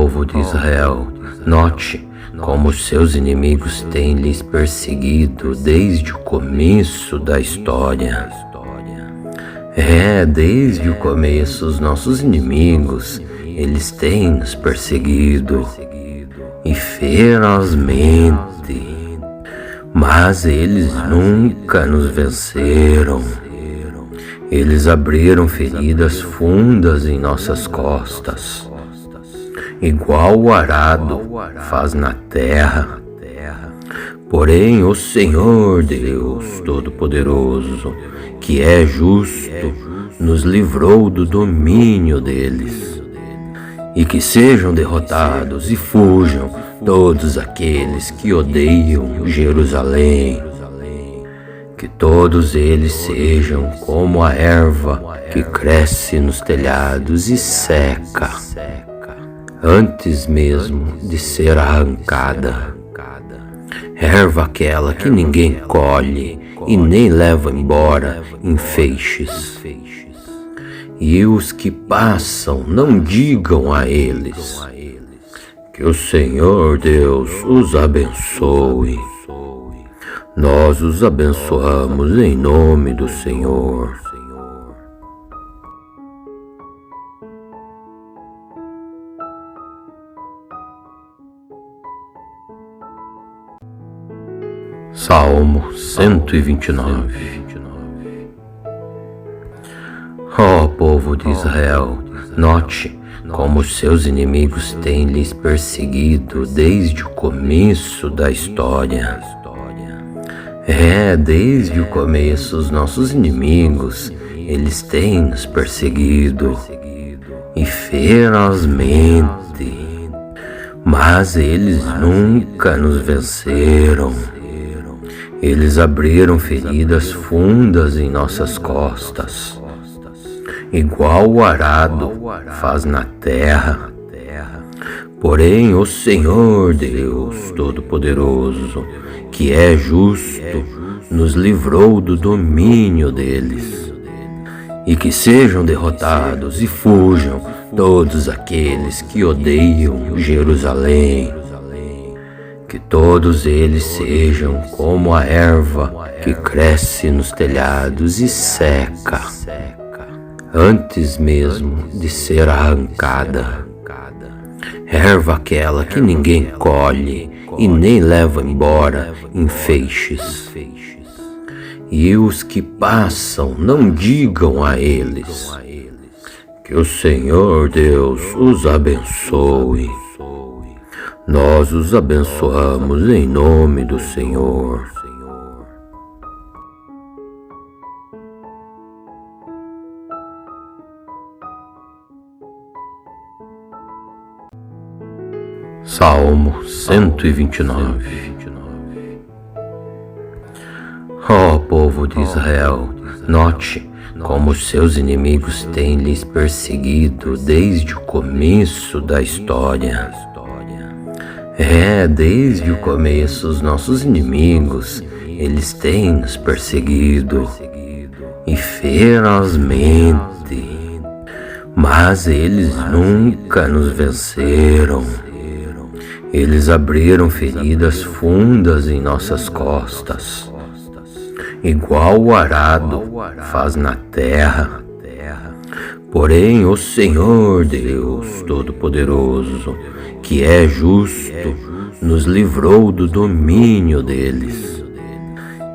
povo de Israel, note como seus inimigos têm lhes perseguido desde o começo da história. Desde o começo os nossos inimigos, eles têm nos perseguido e ferozmente, mas eles nunca nos venceram. Eles abriram feridas fundas em nossas costas, igual o arado faz na terra. Porém, o Senhor Deus Todo-Poderoso, que é justo, nos livrou do domínio deles. E que sejam derrotados e fujam todos aqueles que odeiam Jerusalém. Que todos eles sejam como a erva que cresce nos telhados e seca, antes mesmo de ser arrancada. Erva aquela que ninguém colhe e nem leva embora em feixes. E os que passam não digam a eles: que o Senhor Deus os abençoe. Nós os abençoamos em nome do Senhor. Salmo 129. Ó povo de Israel, note como seus inimigos têm lhes perseguido desde o começo da história. Desde o começo os nossos inimigos, eles têm nos perseguido e ferozmente, mas eles nunca nos venceram. Eles abriram feridas fundas em nossas costas, igual o arado faz na terra. Porém, o Senhor Deus Todo-Poderoso, que é justo, nos livrou do domínio deles. E que sejam derrotados e fujam todos aqueles que odeiam Jerusalém. Que todos eles sejam como a erva que cresce nos telhados e seca, antes mesmo de ser arrancada. Erva aquela que ninguém colhe e nem leva embora em feixes. E os que passam não digam a eles: que o Senhor Deus os abençoe. Nós os abençoamos em nome do Senhor. Salmo 129. Ó povo de Israel, note como seus inimigos têm lhes perseguido desde o começo da história. Desde o começo os nossos inimigos, eles têm nos perseguido e ferozmente, mas eles nunca nos venceram. Eles abriram feridas fundas em nossas costas, igual o arado faz na terra. Porém, o Senhor Deus Todo-Poderoso, que é justo, nos livrou do domínio deles.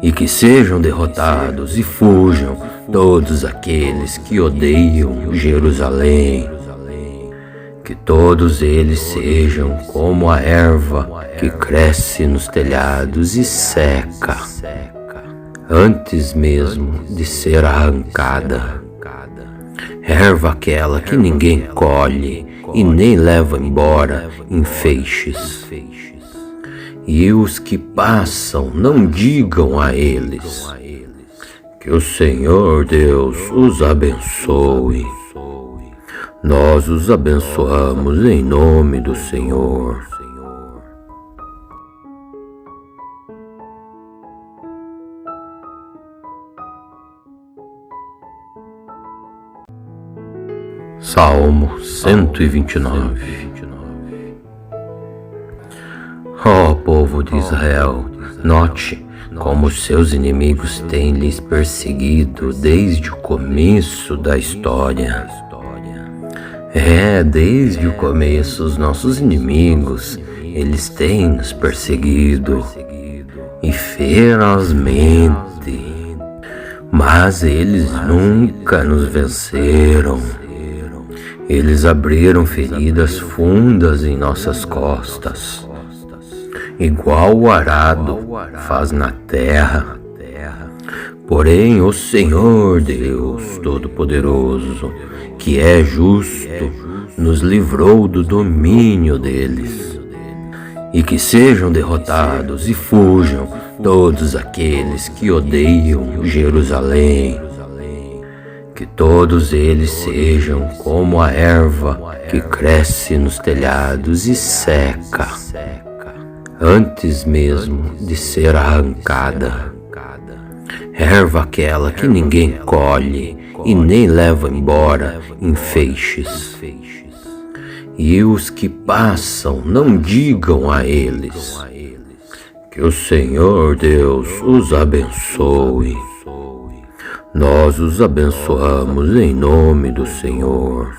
E que sejam derrotados e fujam todos aqueles que odeiam Jerusalém. Que todos eles sejam como a erva que cresce nos telhados e seca, antes mesmo de ser arrancada. Erva aquela que ninguém colhe e nem leva embora em feixes. E os que passam não digam a eles: que o Senhor Deus os abençoe. Nós os abençoamos em nome do Senhor. Salmo 129. povo de Israel, note como seus inimigos têm lhes perseguido desde o começo da história. Desde o começo os nossos inimigos, eles têm nos perseguido e ferozmente, mas eles nunca nos venceram. Eles abriram feridas fundas em nossas costas, igual o arado faz na terra. Porém, o Senhor Deus Todo-Poderoso, que é justo, nos livrou do domínio deles. E que sejam derrotados e fujam todos aqueles que odeiam Jerusalém. Que todos eles sejam como a erva que cresce nos telhados e seca, antes mesmo de ser arrancada. Erva aquela que ninguém colhe e nem leva embora em feixes. E os que passam não digam a eles: que o Senhor Deus os abençoe. Nós os abençoamos em nome do Senhor.